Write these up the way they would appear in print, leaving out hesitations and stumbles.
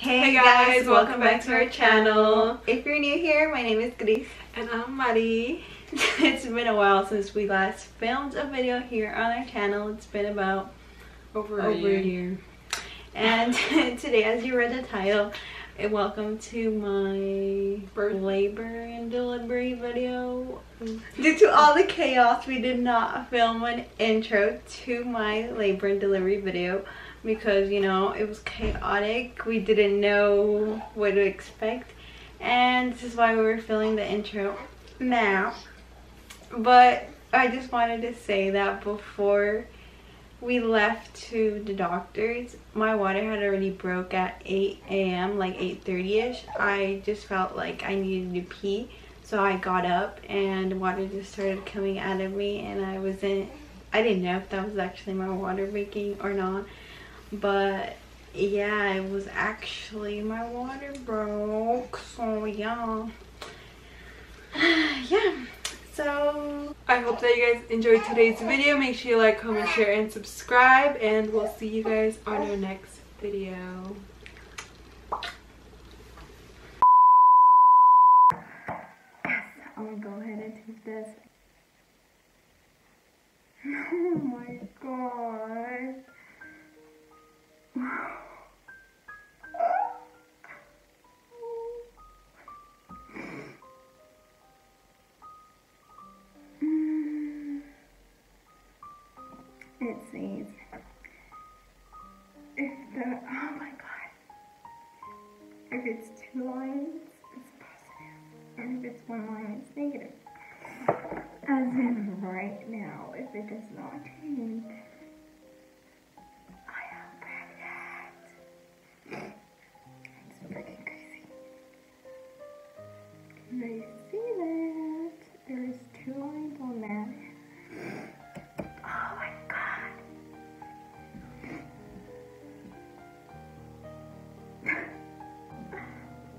Hey guys, welcome back to our channel. If you're new here, my name is Gris. And I'm MARII. It's been a while since we last filmed a video here on our channel. It's been about Over a year. And today, as you read the title, welcome to my labor and delivery video. Due to all the chaos, we did not film an intro to my labor and delivery video because, you know, it was chaotic. We didn't know what to expect, and this is why we were filming the intro now. But I just wanted to say that before we left to the doctor's, my water had already broke at 8 a.m. like 8:30ish. I just felt like I needed to pee, so I got up and water just started coming out of me, and I didn't know if that was actually my water breaking or not. But yeah, it was actually my water broke, so yeah. So I hope that you guys enjoyed today's video. Make sure you like, comment, share, and subscribe. And we'll see you guys on our next video. I'm gonna go ahead and take this. Oh my god. It says oh my god, if it's 2 lines it's positive, and if it's 1 line it's negative. As in right now, if it does not change, I am pregnant. It's freaking crazy. Can you see that? There's 2 lines on that. Oh my god.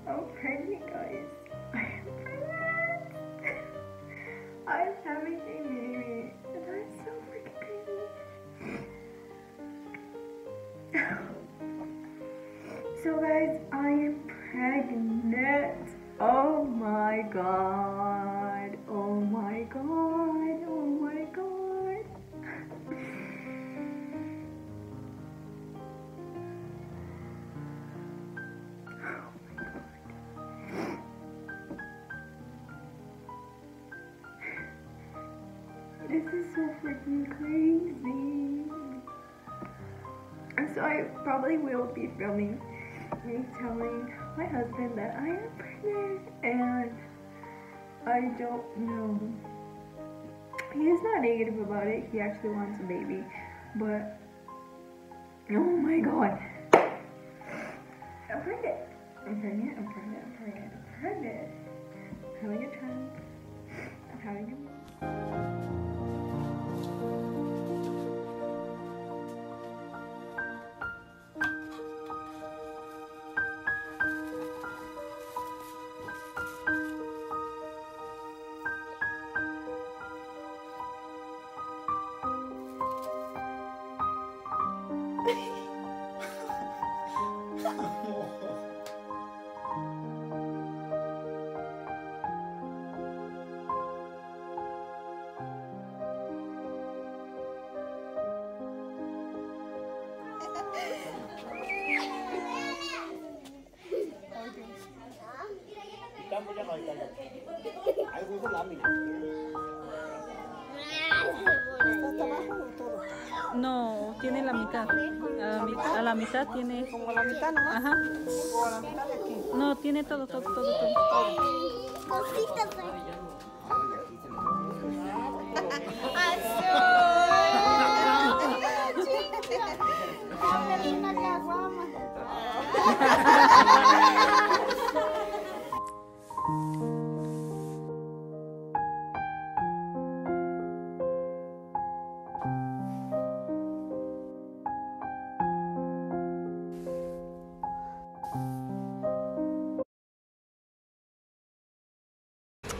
I'm pregnant, guys. I am pregnant. I'm having a baby. And I'm so freaking crazy. So guys, I am pregnant. Oh my god. Oh my god. Oh my god. This is so freaking crazy. And so I probably will be filming me telling my husband that I am pregnant, and I don't know. He is not negative about it. He actually wants a baby, but oh my god. I'm pregnant. I'm pregnant. I'm pregnant. I'm pregnant. I'm pregnant. I'm having a child. I'm having a No, tiene la mitad. A la mitad tiene. Como la mitad nomás. Ajá. O la mitad de aquí. No, tiene todo. Cositas. Una caguama.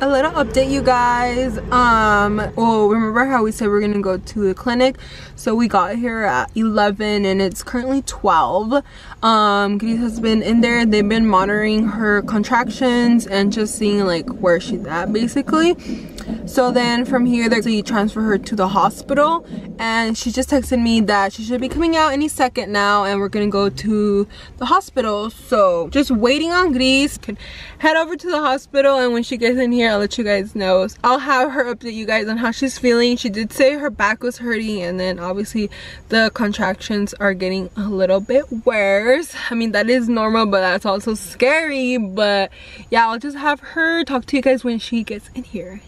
a little update, you guys. Well, remember how we said we're gonna go to the clinic? So we got here at 11 and it's currently 12. Gris has been in there. They've been monitoring her contractions and just seeing like where she's at basically. So then from here they transfer her to the hospital, and she just texted me that she should be coming out any second now, and we're gonna go to the hospital. So just waiting on Gris. Can head over to the hospital, and when she gets in here I'll let you guys know. I'll have her update you guys on how she's feeling. She did say her back was hurting, and then obviously the contractions are getting a little bit worse. I mean, that is normal, but that's also scary. But yeah, I'll just have her talk to you guys when she gets in here.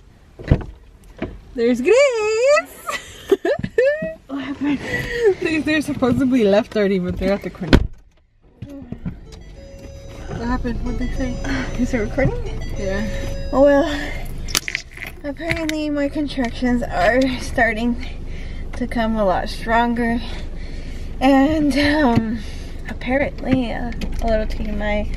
There's Gris! What happened? They're supposedly left already, but they're at the clinic. What happened? What'd they say? Is it recording? Yeah. Well, apparently my contractions are starting to come a lot stronger, and apparently a little TMI,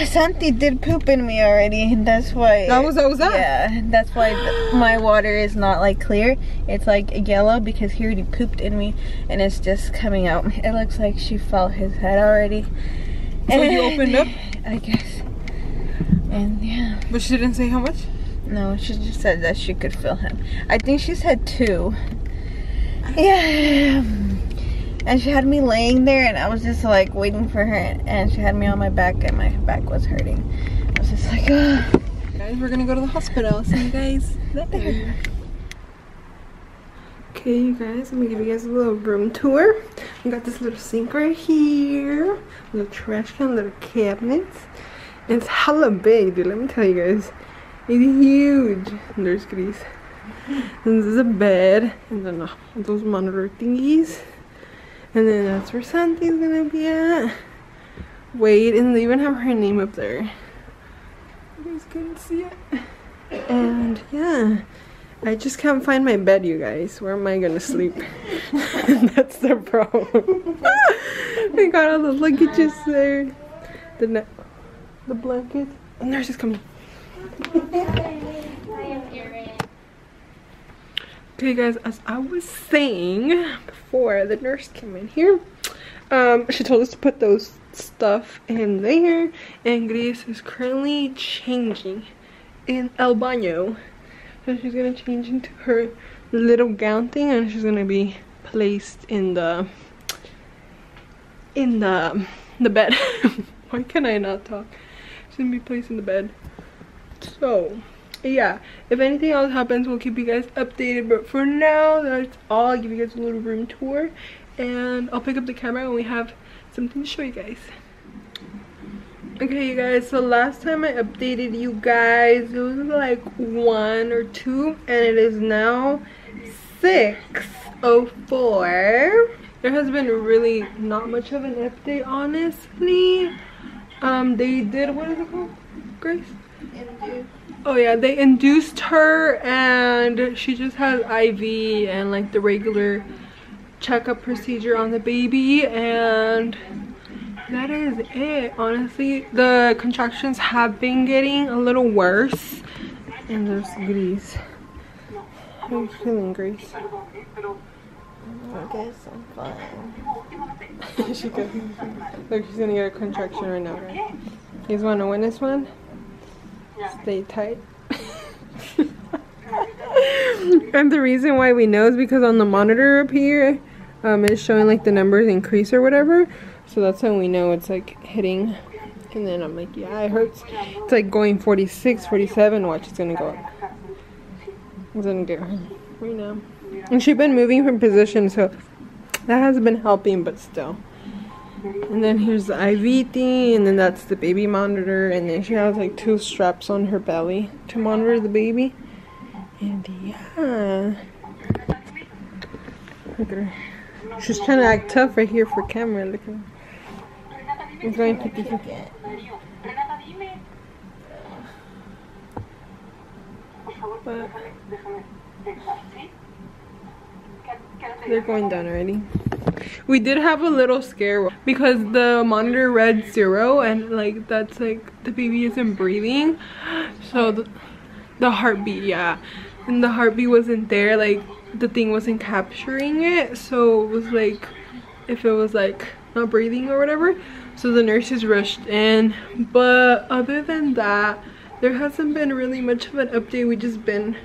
Santi did poop in me already. That's why. That was that? Yeah, that's why my water is not like clear. It's like yellow because he already pooped in me, and it's just coming out. It looks like she felt his head already. So you opened up? I guess. And yeah. But she didn't say how much? No, she just said that she could feel him. I think she said 2. Yeah. And she had me laying there, and I was just like waiting for her, and she had me on my back, and my back was hurting. I was just like, ugh. Guys, we're gonna go to the hospital. See you guys later. Okay, you guys, I'm gonna give you guys a little room tour. We got this little sink right here, little trash can, little cabinets. It's hella big, dude. Let me tell you guys, it's huge. And there's Gris. And this is a bed, and then those monitor thingies. And then that's where Santi's gonna be at. Wait, and they even have her name up there. You guys couldn't see it. And yeah, I just can't find my bed, you guys. Where am I gonna sleep? That's the problem. We got all the luggages there. The blanket. The nurse is coming. Okay guys, as I was saying before the nurse came in here, she told us to put those stuff in there, and Gris is currently changing in el baño. So she's gonna change into her little gown thing, and she's gonna be placed in the bed. Why can I not talk? She's gonna be placed in the bed. So yeah, if anything else happens, we'll keep you guys updated, but for now that's all. I'll give you guys a little room tour, and I'll pick up the camera when we have something to show you guys. Okay you guys, so last time I updated you guys, it was like 1 or 2, and it is now 6:04. There has been really not much of an update, honestly. They did, what is it called, Grace? Oh yeah, they induced her, and she just has IV and like the regular checkup procedure on the baby, and that is it. Honestly, the contractions have been getting a little worse. And there's Gris. How are you feeling, Gris? I guess I'm fine. She goes, look, she's gonna get a contraction right now, guys. You guys wanna win this one? Stay tight. And the reason why we know is because on the monitor up here, it's showing like the numbers increase or whatever. So that's how we know it's like hitting. And then I'm like, yeah, it hurts. It's like going 46, 47. Watch, it's gonna go up. It's gonna get her right now. And she's been moving from position, so that has been helping, but still. And then here's the IV thing, and then that's the baby monitor, and then she has like 2 straps on her belly to monitor the baby. And yeah, look at her. She's trying to act tough right here for camera. Look at her. It's going 50-50. But They're going down already. We did have a little scare because the monitor read 0 and like that's like the baby isn't breathing. So the heartbeat, yeah, and the heartbeat wasn't there, like the thing wasn't capturing it, so it was like if it was like not breathing or whatever. So the nurses rushed in, but other than that there hasn't been really much of an update. We just been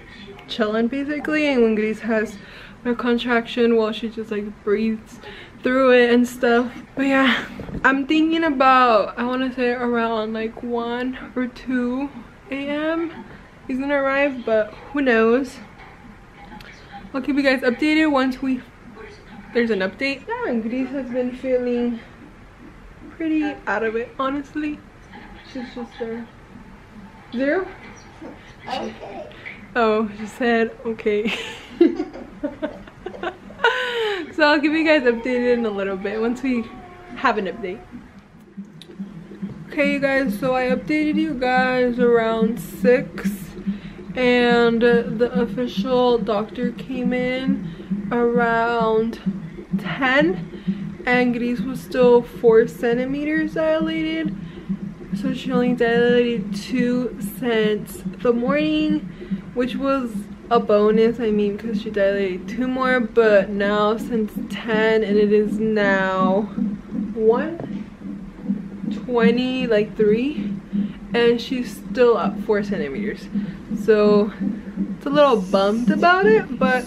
chilling basically, and when Gris has a contraction, well, she just like breathes through it and stuff. But yeah, I'm thinking about, I want to say around like 1 or 2 a.m. he's gonna arrive, but who knows. I'll keep you guys updated once there's an update. Yeah, and Gris has been feeling pretty out of it, honestly. She's just there. 0? Okay. Oh, she said okay. So I'll keep you guys updated in a little bit once we have an update. Okay, you guys, so I updated you guys around 6, and the official doctor came in around 10, and Gris was still 4 centimeters dilated. So she only dilated 2 since the morning, which was a bonus, I mean, because she dilated 2 more, but now since 10, and it is now 1:20, like 3, and she's still up 4 centimeters. So it's a little bummed about it, but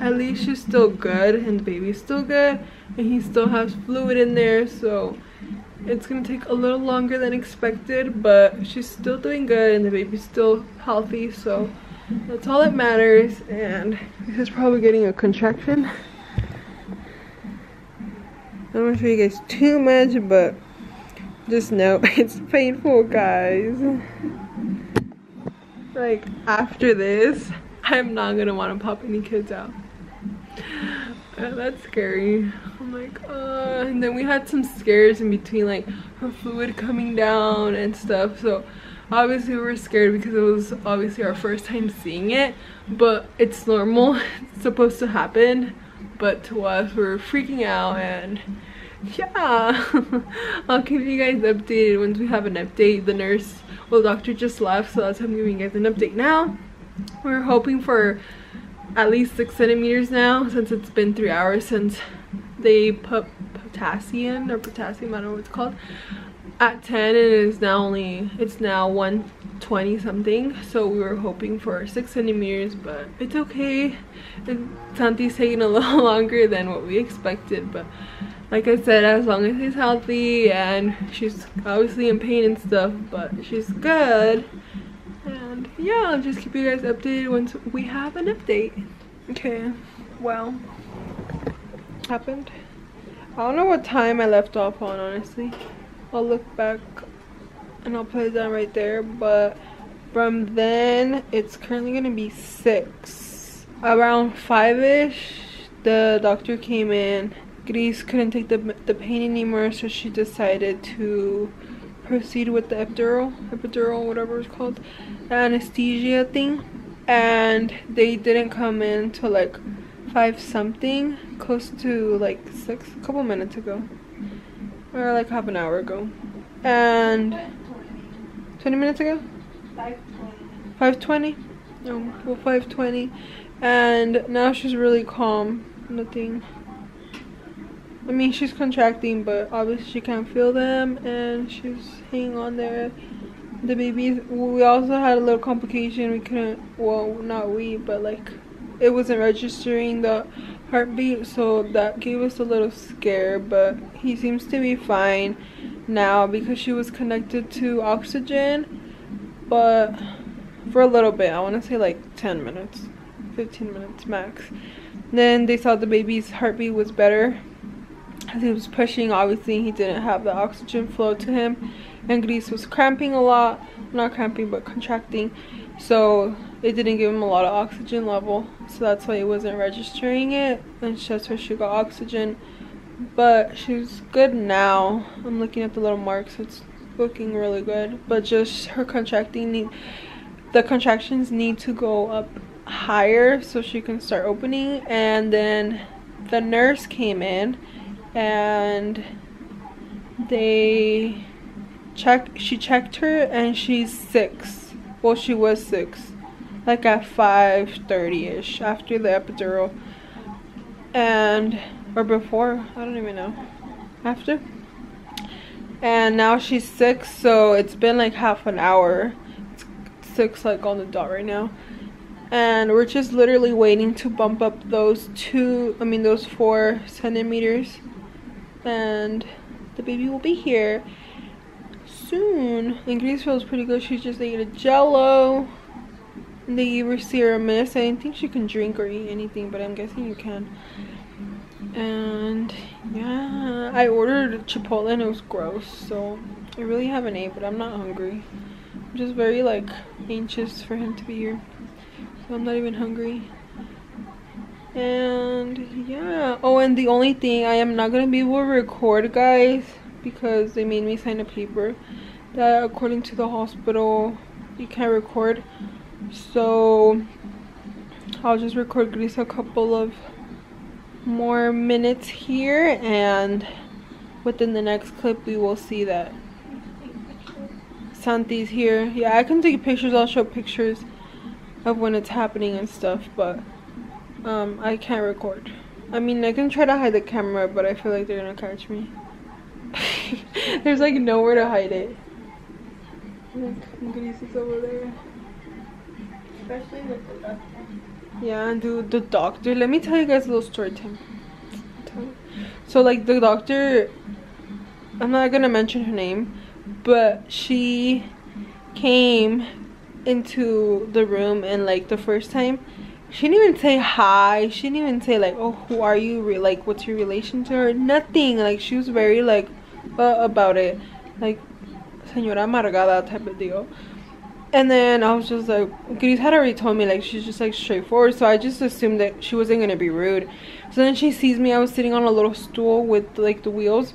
at least she's still good, and the baby's still good, and he still has fluid in there, so it's gonna take a little longer than expected, but she's still doing good and the baby's still healthy, so that's all that matters. And this is probably getting a contraction. I don't want to show you guys too much, but just know it's painful, guys. Like, after this, I'm not gonna want to pop any kids out. That's scary. I'm like, and then we had some scares in between, like her fluid coming down and stuff, so obviously we were scared because it was obviously our first time seeing it, but it's normal. It's supposed to happen, but to us we're freaking out. And yeah, I'll keep you guys updated once we have an update. The nurse, well, the doctor just left, so that's why I'm giving you guys an update now. We're hoping for at least 6 centimeters now, since it's been 3 hours since they put potassium, I don't know what it's called, at 10, and it's now 1:20 something. So we were hoping for 6 centimeters, but it's okay. And Santi's taking a little longer than what we expected, but like I said, as long as he's healthy, and she's obviously in pain and stuff, but she's good. And yeah, I'll just keep you guys updated once we have an update. Okay, well, happened. I don't know what time I left off on, honestly. I'll look back and I'll put it down right there, but from then it's currently gonna be 6. Around 5ish, the doctor came in. Gris couldn't take the pain anymore, so she decided to proceed with the epidural, whatever it's called, the anesthesia thing. And they didn't come in till like 5 something, close to like 6, a couple minutes ago, or like half an hour ago, and 20 minutes ago, 5:20, no, well, 5:20, and now she's really calm. Nothing, I mean, she's contracting, but obviously she can't feel them, and she's hanging on there. The baby, we also had a little complication. We couldn't, well, not we, but like it wasn't registering the heartbeat, so that gave us a little scare, but he seems to be fine now because she was connected to oxygen, but for a little bit, I want to say like 10 minutes, 15 minutes max. Then they saw the baby's heartbeat was better. As he was pushing, obviously he didn't have the oxygen flow to him, and Gris was cramping a lot, not cramping but contracting, so it didn't give him a lot of oxygen level, so that's why he wasn't registering it, and that's why she got oxygen. But she's good now. I'm looking at the little marks, it's looking really good, but just her contracting the contractions need to go up higher so she can start opening, and then the nurse came in and she checked her and she's 6. Well, she was 6, like at 5:30ish after the epidural, and or before, I don't even know, after. And now she's 6, so it's been like half an hour. It's 6 like on the dot right now, and we're just literally waiting to bump up those 4 centimeters, and the baby will be here soon. And Gris feels pretty good. She just ate a Jello, and they gave her serum mist. I didn't think she can drink or eat anything, but I'm guessing you can. And yeah, I ordered Chipotle and it was gross, so I really haven't ate, but I'm not hungry. I'm just very like anxious for him to be here, so I'm not even hungry. And yeah, oh, and the only thing, I am not gonna be able to record, guys, because they made me sign a paper that according to the hospital you can't record. So I'll just record Gris a couple of more minutes here, and within the next clip we will see that Santi's here. Yeah, I can take pictures. I'll show pictures of when it's happening and stuff, but I can't record. I mean, I can try to hide the camera, but I feel like they're gonna catch me. There's like nowhere to hide it. Look, Gris is over there. Especially with the doctor. Yeah, and dude, the doctor, let me tell you guys a little story time. So like the doctor, I'm not gonna mention her name, but she came into the room, and like the first time she didn't even say hi. She didn't even say like, oh, who are you, like what's your relation to her, nothing. Like she was very like about it, like señora amargada type of deal. And then I was just like, Gris had already told me like she's just like straightforward, so I just assumed that she wasn't gonna be rude. So then she sees me, I was sitting on a little stool with like the wheels,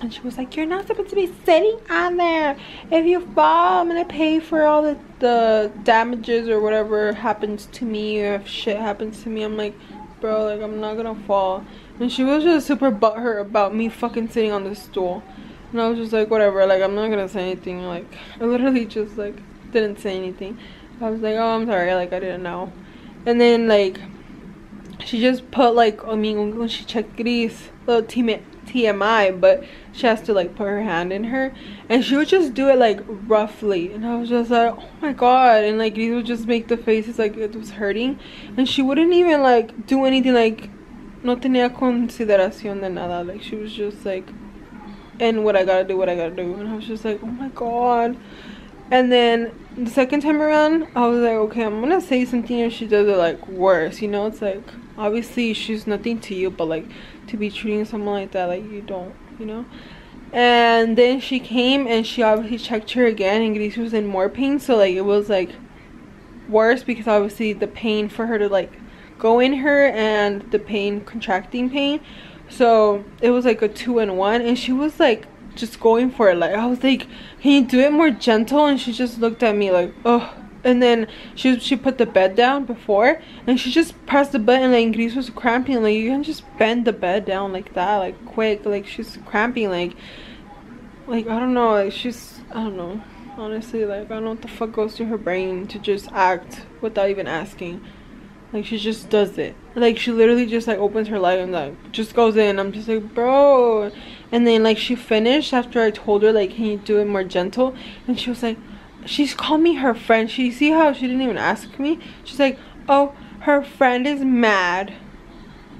and she was like, you're not supposed to be sitting on there. If you fall, I'm gonna pay for all the damages or whatever happens to me, or if shit happens to me. I'm like, bro, like I'm not gonna fall. And she was just super butthurt about me fucking sitting on the stool, and I was just like, whatever, like I'm not gonna say anything. Like I literally just like didn't say anything. I was like, oh, I'm sorry, like I didn't know. And then like she just put like, I mean, when she checked Gris, little TMI, but she has to like put her hand in her, and she would just do it like roughly, and I was just like, oh my god. And like Gris would just make the faces like it was hurting, and she wouldn't even like do anything, like no tenía consideración de nada. Like she was just like, and what I gotta do, and I was just like, oh my god. And then the second time around, I was like, okay, I'm gonna say something if she does it like worse, you know. It's like, obviously she's nothing to you, but like to be treating someone like that, like you don't, you know. And then she came and she obviously checked her again, and Gris was in more pain, so like it was like worse, because obviously the pain for her to like go in her and the pain, contracting pain, so it was like a 2-in-1. And she was like just going for it. Like I was like, can you do it more gentle? And she just looked at me like, oh. And then she put the bed down before, and she just pressed the button, like Gris was cramping. Like you can just bend the bed down like that, like quick. Like she's cramping, like I don't know, like she's, I don't know, honestly, like I don't know what the fuck goes through her brain to just act without even asking. Like she just does it. Like she literally just like opens her leg and like just goes in. I'm just like, bro. And then like she finished after I told her like, can you do it more gentle? And she was like, she's called me her friend. She see how she didn't even ask me. She's like, oh, her friend is mad,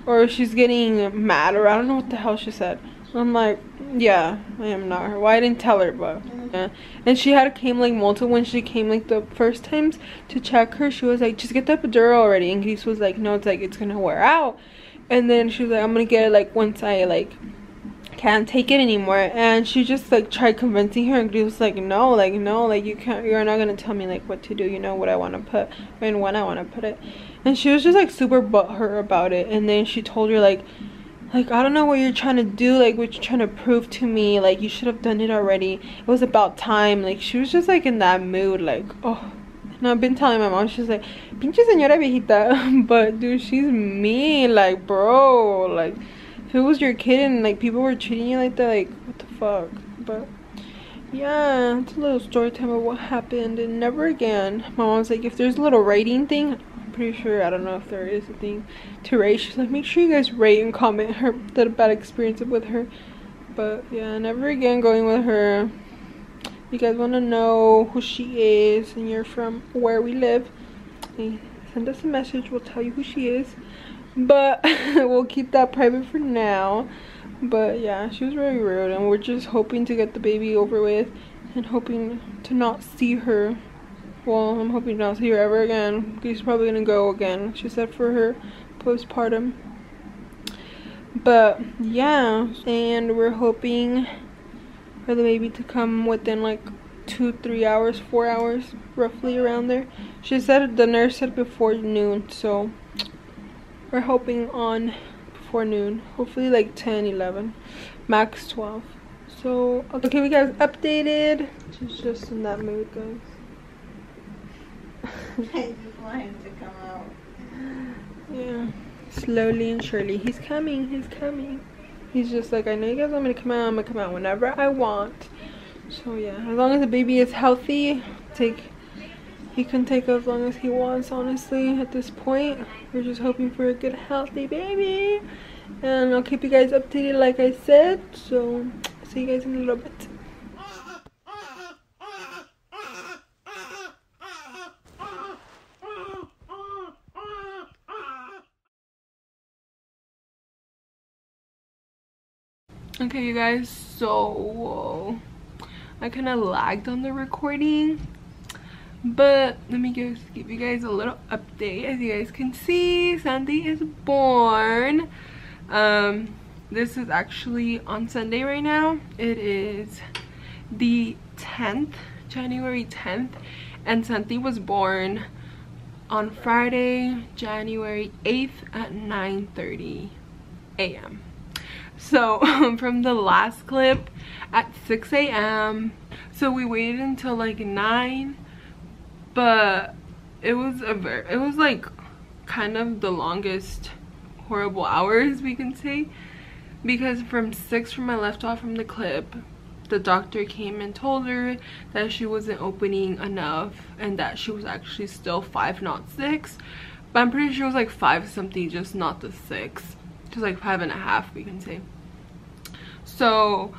or she's getting mad, or I don't know what the hell she said. I'm like, yeah, I am not her. Well, I didn't tell her, but yeah. And she had came like multiple, when she came like the first times to check her, she was like, just get the epidural already. And Gris was like, no, it's like it's gonna wear out. And then she was like, I'm gonna get it like once I like can't take it anymore. And she just like tried convincing her, and Gris was like, no, like you can't, you're not gonna tell me like what to do, you know what I want to put and when I want to put it. And she was just like super butthurt about it. And then she told her like I don't know what you're trying to do, like what you're trying to prove to me, like you should have done it already, it was about time. Like she was just like in that mood, like, oh. And I've been telling my mom, she's like, pinche señora viejita. But dude, she's mean. Like, bro, like, if it was your kid and like people were treating you like that, like, what the fuck? But yeah, it's a little story time of what happened. And never again. My mom's like, if there's a little rating thing, I'm pretty sure, I don't know if there is a thing to rate. She's like, make sure you guys rate and comment her that bad experience with her. But yeah, never again going with her. If you guys want to know who she is and you're from where we live, send us a message. We'll tell you who she is. But we'll keep that private for now. But yeah, she was very rude, and we're just hoping to get the baby over with and hoping to not see her. Well, I'm hoping to not see her ever again. She's probably gonna go again, she said, for her postpartum. But yeah, and we're hoping for the baby to come within like 2-3 hours, 4 hours, roughly around there. She said, the nurse said before noon, so we're hoping on before noon, hopefully like 10, 11, max 12. So I'll keep you guys updated. She's just in that mood, guys. I just want him to come out. Yeah, slowly and surely. He's coming, he's coming. He's just like, I know you guys want me to come out, I'm gonna come out whenever I want. So yeah, as long as the baby is healthy, he can take as long as he wants, honestly. At this point, we're just hoping for a good, healthy baby. And I'll keep you guys updated like I said. So see you guys in a little bit. Okay, you guys, so I kind of lagged on the recording, but let me just give you guys a little update. As you guys can see, Santi is born. This is actually on Sunday right now. It is the 10th, January 10th, and Santi was born on Friday, January 8th at 9:30 a.m. So from the last clip at 6 a.m. so we waited until like 9, but it was like kind of the longest horrible hours, we can say, because from 6, from I left off from the clip, the doctor came and told her that she wasn't opening enough and that she was actually still 5, not 6, but I'm pretty sure it was like 5 something, just not the 6. Just like 5.5, we can say. So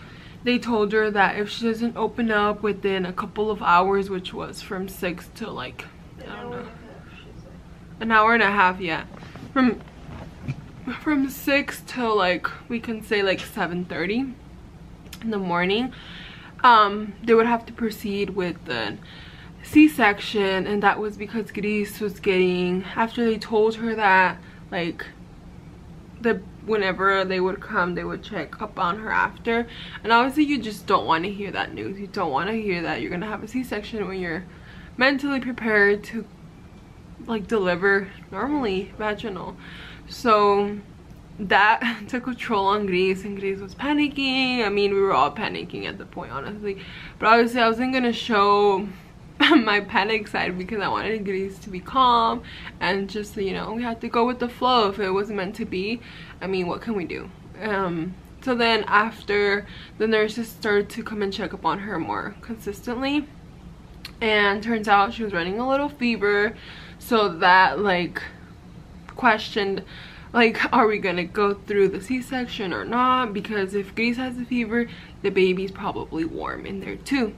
they told her that if she doesn't open up within a couple of hours, which was from 6 to like, I don't know, an hour and a half, yeah, from 6 to like, we can say like 7:30 in the morning, they would have to proceed with the C-section. And that was because Gris was getting, after they told her that, like, whenever they would come, they would check up on her after. And obviously you just don't want to hear that news. You don't want to hear that you're gonna have a C-section when you're mentally prepared to like deliver normally, vaginal. So that took control on Gris, and Gris was panicking. I mean, we were all panicking at the point, honestly, but obviously I wasn't gonna show my panic side because I wanted Gris to be calm and just, you know, we had to go with the flow. If it was meant to be, I mean, what can we do? So then after, the nurses started to come and check up on her more consistently, and turns out she was running a little fever. So that like questioned, like, are we gonna go through the C-section or not? Because if Gris has a fever, the baby's probably warm in there too.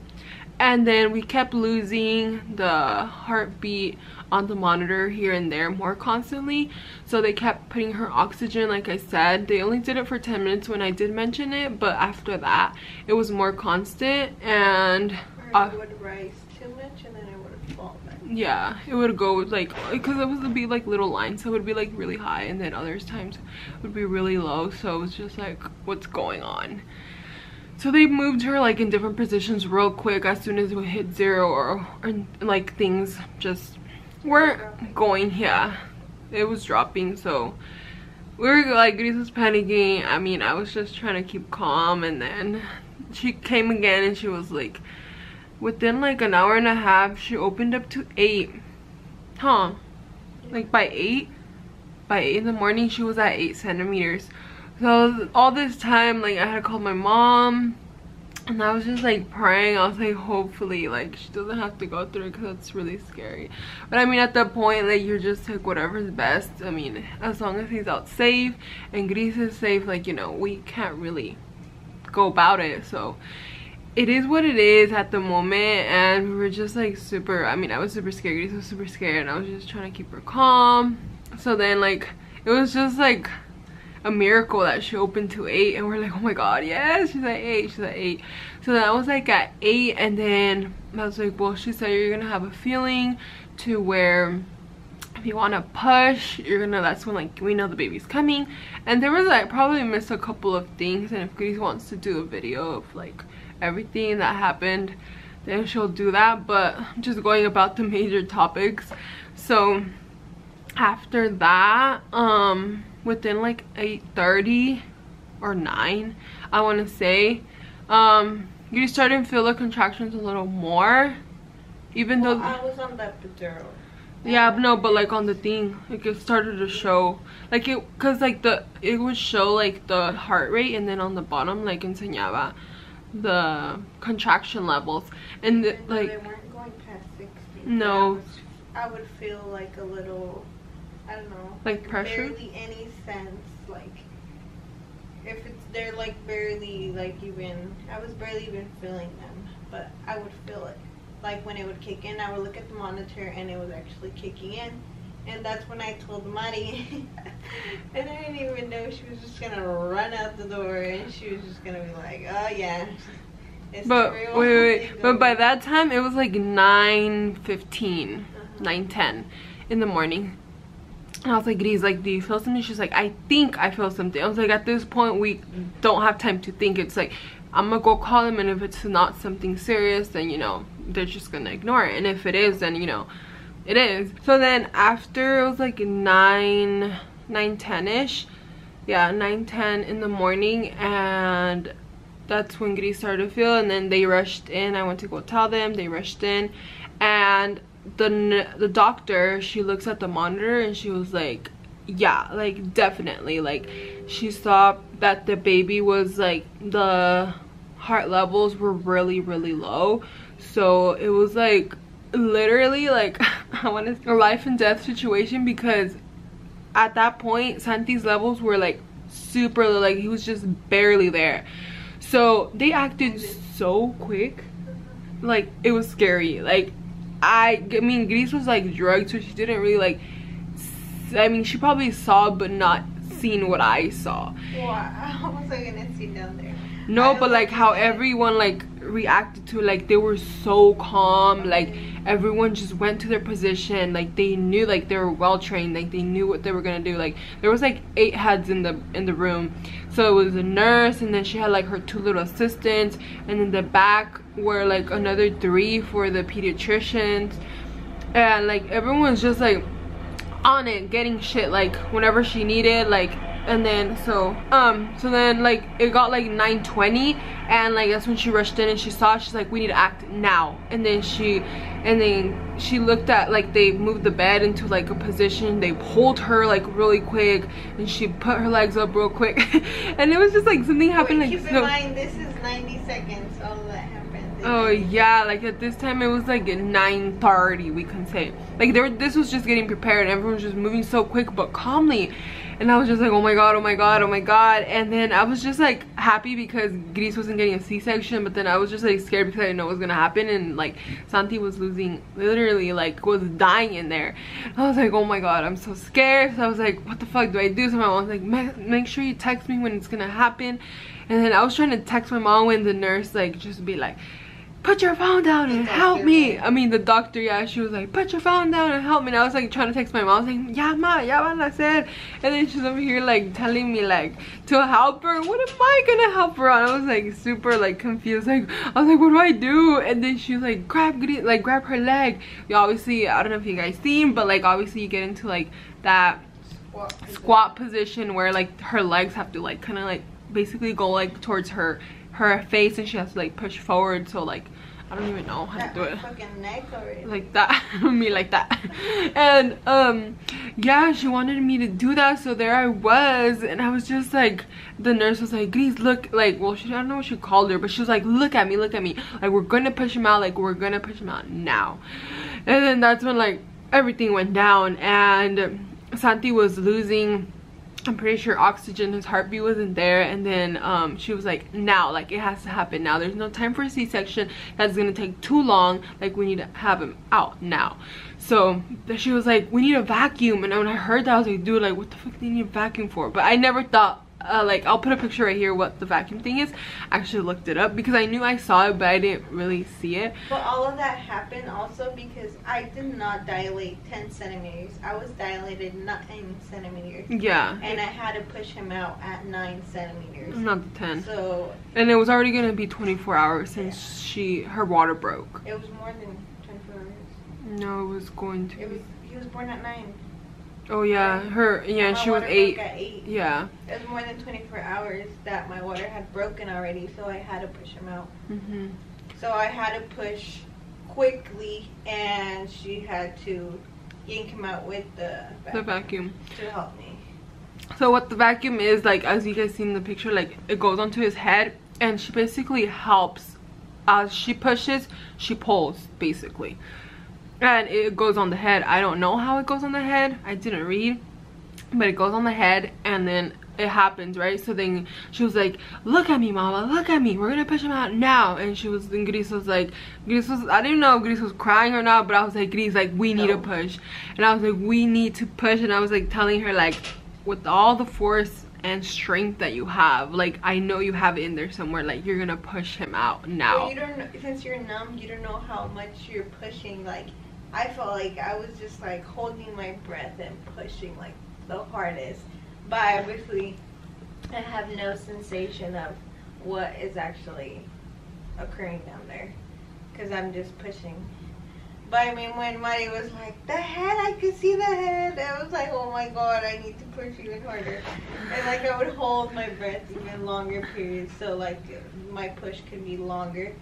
And then we kept losing the heartbeat on the monitor here and there more constantly, so they kept putting her oxygen. Like I said, they only did it for 10 minutes when I did mention it, but after that it was more constant. And it would rise too much and then it would fall back. Yeah, it would go like, because it would be like little lines, so it would be like really high and then other times it would be really low. So it was just like, what's going on? So they moved her like in different positions real quick as soon as we hit 0, or like things just weren't going. Yeah, it was dropping. So we were like, Gris was panicking. I mean, I was just trying to keep calm, and then she came again and she was like within like an hour and a half, she opened up to 8. Huh? Like by 8 in the morning, she was at 8 centimeters. So all this time, like, I had called my mom, and I was just like praying. I was like, hopefully like she doesn't have to go through it, because it's really scary. But I mean, at that point, like, you're just like, whatever's best. I mean, as long as he's out safe and Gris is safe, like, you know, we can't really go about it. So it is what it is at the moment. And we were just like super, I mean, I was super scared. Gris was super scared, and I was just trying to keep her calm. So then, like, it was just like a miracle that she opened to 8, and we're like, oh my god, yes, she's at 8, she's at 8. So then I was like at 8, and then I was like, well, she said you're gonna have a feeling to where if you want to push, you're gonna, that's when like we know the baby's coming. And there was like, probably missed a couple of things, and if Gris wants to do a video of like everything that happened, then she'll do that. But I'm just going about the major topics. So after that, within like 8:30 or 9, I want to say, you started to feel the contractions a little more, even though I was on that epidural. Yeah, no, but like on the thing, like it started to show, like it, cause like it would show like the heart rate, and then on the bottom like enseñaba the contraction levels, and Like like they weren't going past 60. no, I would feel like a little, I don't know, like pressure. Barely any sense, like if it's, they're like barely, like even, I was barely even feeling them, but I would feel it. Like when it would kick in, I would look at the monitor and it was actually kicking in. And that's when I told MARII. And I didn't even know she was just gonna run out the door, and she was just gonna be like, oh yeah, it's But real. wait, but by that time it was like 9:15, 9:10 in the morning. And I was like, Gris, like, do you feel something? She's like, I think I feel something. I was like, at this point we don't have time to think. It's like, I'm gonna go call them, and if it's not something serious, then, you know, they're just gonna ignore it. And if it is, then, you know, it is. So then after, it was like 9:10ish, yeah, 9:10 in the morning, and that's when Gris started to feel. And then they rushed in. I went to go tell them. They rushed in, and the doctor, she looks at the monitor, and she was like, yeah, like definitely, like she saw that the baby was like, the heart levels were really low. So it was like literally like I want to, a life and death situation, because at that point Santi's levels were like super low, like he was just barely there. So they acted so quick, like it was scary. Like I mean, Gris was like drugged, so she didn't really like, I mean, she probably saw but not seen what I saw. Well, how was I gonna see down there? No, but like how everyone like reacted to it, like they were so calm, like everyone just went to their position, like they knew, like they were well trained, like they knew what they were gonna do. Like there was like 8 heads in the room. So it was a nurse, and then she had like her 2 little assistants, and in the back were like another 3 for the pediatricians, and like everyone was just like on it, getting shit like whenever she needed, like. And then so then like it got like 9:20, and like that's when she rushed in, and she saw, she's like, we need to act now. And then she looked at, like, they moved the bed into like a position, they pulled her like really quick, and she put her legs up real quick. And it was just like something happened. Wait, like, keep in mind, this is 90 seconds all that happened. Oh yeah, like at this time it was like at 9:30, we can say. Like this was just getting prepared, and everyone was just moving so quick but calmly. And I was just like, oh my god, oh my god, oh my god. And then I was just like happy because Gris wasn't getting a C-section, but then I was just like scared because I didn't know what was gonna happen. And like Santi was losing, literally like was dying in there. I was like, oh my god, I'm so scared. So I was like, what the fuck do I do? So my mom was like, make sure you text me when it's gonna happen. And then I was trying to text my mom when the nurse like just be like, put your phone down and help me. I mean the doctor, yeah, she was like, put your phone down and help me. And I was like trying to text my mom, I was like, yeah ma, yeah what I said. And then she's over here like telling me like to help her. What am I gonna help her on? I was like super like confused, like I was like, what do I do? And then she was like, grab her leg. You obviously, I don't know if you guys seen, but like obviously you get into like that squat position where like her legs have to like kind of like basically go like towards her face, and she has to like push forward. So like I don't even know how to do it. Fucking neck already. Like that. Me like that. And yeah, she wanted me to do that, so there I was, and I was just like, the nurse was like, Gris, look, like, well, I don't know what she called her, but she was like, look at me, like, we're gonna push him out, like, we're gonna push him out now. And then that's when, like, everything went down, and Santi was losing, I'm pretty sure, oxygen. His heartbeat wasn't there, and then she was like, now, like, it has to happen now. There's no time for a C-section. That's gonna take too long. Like, we need to have him out now. So she was like, we need a vacuum. And when I heard that, I was like, dude, like, what the fuck do you need a vacuum for? But I never thought, like, I'll put a picture right here what the vacuum thing is. I actually looked it up because I knew I saw it, but I didn't really see it. But all of that happened also because I did not dilate 10 centimeters. I was dilated 9 centimeters. Yeah. And I had to push him out at 9 centimeters. Not the 10. So. And it was already gonna be 24 hours since her water broke. It was more than 24 hours. No, it was going to. He was born at 9. Oh yeah, she was 8. At 8. Yeah. It was more than 24 hours that my water had broken already, so I had to push him out. So I had to push quickly, and she had to yank him out with the vacuum to help me. So what the vacuum is, like, as you guys see in the picture, like, it goes onto his head, and she basically helps. As she pushes, she pulls, basically. And it goes on the head. I don't know how it goes on the head. I didn't read. But it goes on the head, and then it happens, right? So then she was like, look at me, mama, look at me. We're gonna push him out now. And Gris was like, I didn't know if Gris was crying or not, but I was like, Gris, like, we need to push. And I was like, we need to push. And I was like telling her, like, with all the force and strength that you have, like, I know you have it in there somewhere, like, you're gonna push him out now. Well, you don't know, since you're numb, you don't know how much you're pushing. Like, I felt like I was just like holding my breath and pushing like the hardest, but obviously I have no sensation of what is actually occurring down there because I'm just pushing. But I mean, when MARII was like, the head, I could see the head, I was like, oh my god, I need to push even harder. And like, I would hold my breath even longer periods, so like my push could be longer.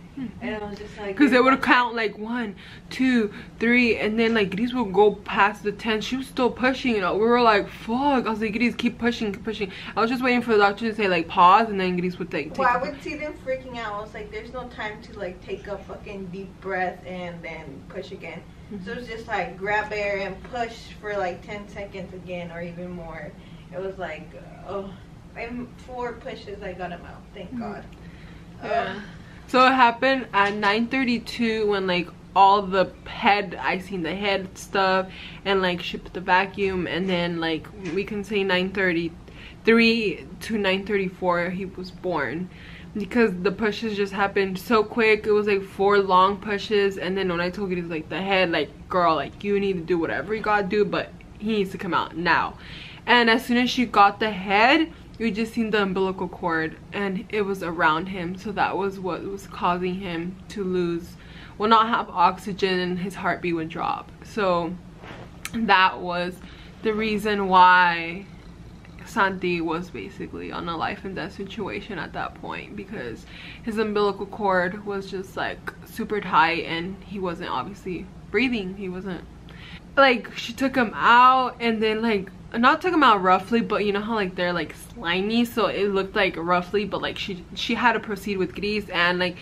And I was just like, because they would count like 1, 2, 3, and then like Gris would go past the 10. She was still pushing, you know. We were like, fuck. I was like, Gris, keep pushing, keep pushing. I was just waiting for the doctor to say like pause, and then Gris would take. Well, I would see them freaking out. I was like, there's no time to like take a fucking deep breath and then push again. So it was just like grab air and push for like 10 seconds again, or even more. It was like, oh, and 4 pushes I got him out. Thank God. Yeah. So it happened at 9:32 when like all the head, I seen the head stuff, and like she put the vacuum, and then like we can say 9:33 to 9:34 he was born, because the pushes just happened so quick. It was like 4 long pushes, and then when I told Gris like the head, like, girl, like, you need to do whatever you gotta do, but he needs to come out now. And as soon as she got the head, we just seen the umbilical cord, and it was around him, so that was what was causing him to lose, well, not have oxygen, and his heartbeat would drop. So that was the reason why Santi was basically on a life and death situation at that point, because his umbilical cord was just like super tight, and he wasn't obviously breathing. He wasn't, like, she took him out, and then like, not took him out roughly, but you know how like they're like slimy, so it looked like roughly, but like she had to proceed with Gris. And like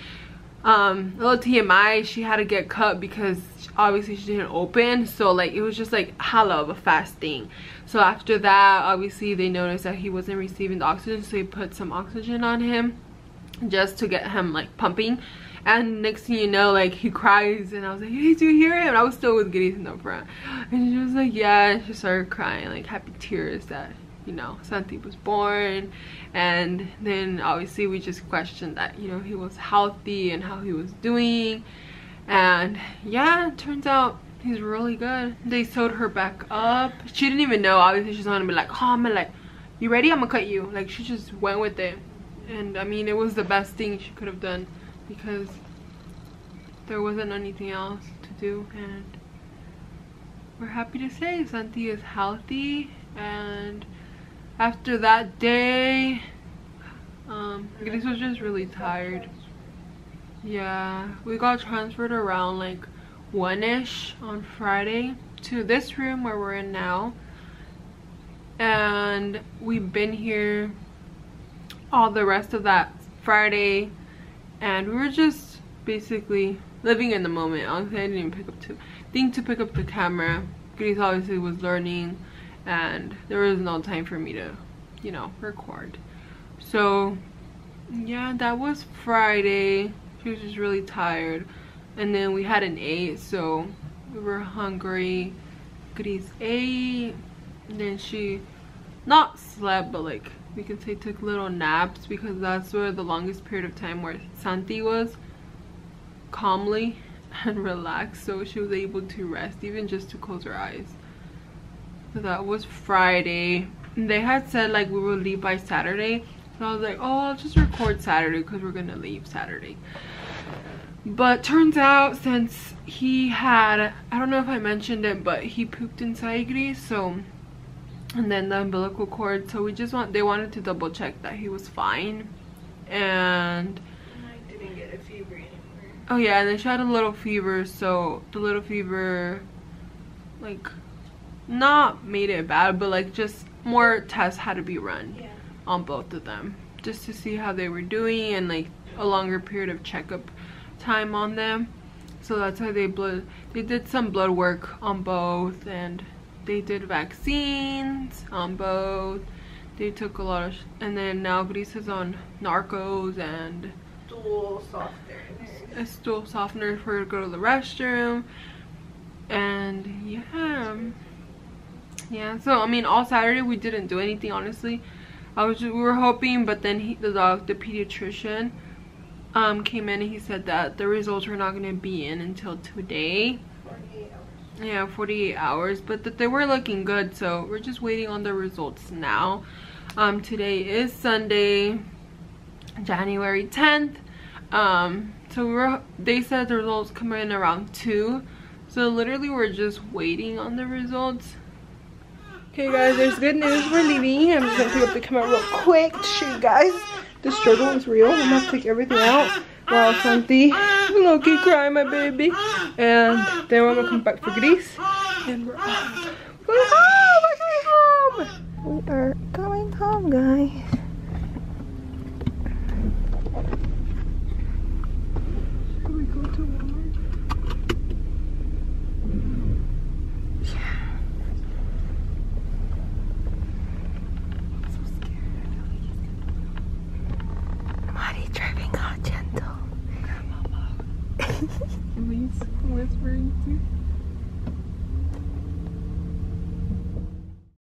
a little TMI, she had to get cut because obviously she didn't open, so like it was just like hella of a fast thing. So after that, obviously they noticed that he wasn't receiving the oxygen, so they put some oxygen on him just to get him like pumping. And next thing you know, like, he cries, and I was like, hey, do you hear him? And I was still with Gris in the front, and she was like, yeah. And she started crying, like happy tears that, you know, Santi was born. And then obviously we just questioned that, you know, he was healthy and how he was doing. And yeah, it turns out he's really good. They sewed her back up. She didn't even know. Obviously she's not gonna be like, oh, I'm like, you ready? I'm gonna cut you. Like, she just went with it. And I mean, it was the best thing she could have done, because there wasn't anything else to do. And we're happy to say Santi is healthy. And after that day, Gris was just really tired. Yeah, we got transferred around like 1-ish on Friday to this room where we're in now, and we've been here all the rest of that Friday, and we were just basically living in the moment. Honestly, I didn't even think to pick up the camera. Gris obviously was learning, and there was no time for me to, you know, record. So yeah, that was Friday. She was just really tired, and then we hadn't ate, so we were hungry. Gris ate, and then she not slept, but like we could say took little naps, because that's where the longest period of time where Santi was calmly and relaxed, so she was able to rest, even just to close her eyes. So that was Friday. And they had said like we would leave by Saturday, so I was like, oh, I'll just record Saturday because we're gonna leave Saturday. But turns out, since he had, I don't know if I mentioned it, but he pooped inside Gris, so, and then the umbilical cord, so they wanted to double check that he was fine. And I didn't get a fever anymore. Oh yeah, and then she had a little fever, so the little fever like not made it bad, but like just more tests had to be run on both of them, just to see how they were doing, and like a longer period of checkup time on them. So that's why they did some blood work on both, and they did vaccines on both. They took a lot of and then now Gris is on narcos and Stool softeners. A stool softener for her to go to the restroom. And yeah, so I mean, all Saturday we didn't do anything, honestly. We were hoping, but then the pediatrician came in, and he said that the results were not going to be in until today. 48 hours. Yeah, 48 hours, but that they were looking good, so we're just waiting on the results now. Today is Sunday, January 10th. So they said the results come in around 2, so literally we're just waiting on the results. Okay guys, there's good news. We're leaving. I'm just gonna pick up the camera real quick to show you guys. The struggle is real. I'm gonna take everything out. Wow, Santi, low-key cry, my baby. And then we're gonna come back for Gris, and we're off. We're going home. We are going home, guys. Should we go to Walmart? Yeah. I'm so scared. I feel like he's gonna. MARII driving all gentle. Grandmama. Please whispering to.